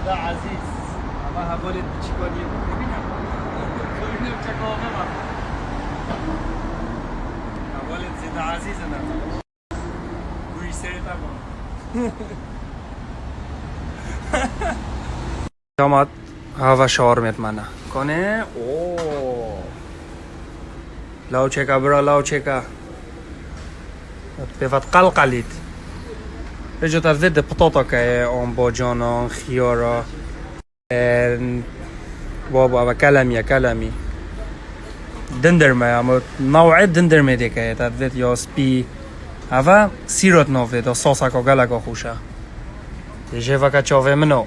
زدا عزیز اما حوالت چیکاریه ببینم ببینم چه کافه من حوالت زدا عزیز نه گوی سری تبا داماد هوا شاورمت منه کنه اوه لاو چکا برا لاو چکا بفت قلقلید رجع تزيد بطاطا اون باجانا خيارا بابا أبا كلامي دندرمه اما نوع دندرمه دیگه تزيد یا سپی هوا سیرت نوفه دا ساسا که گلگا خوشه دیگه وقت چاوه منو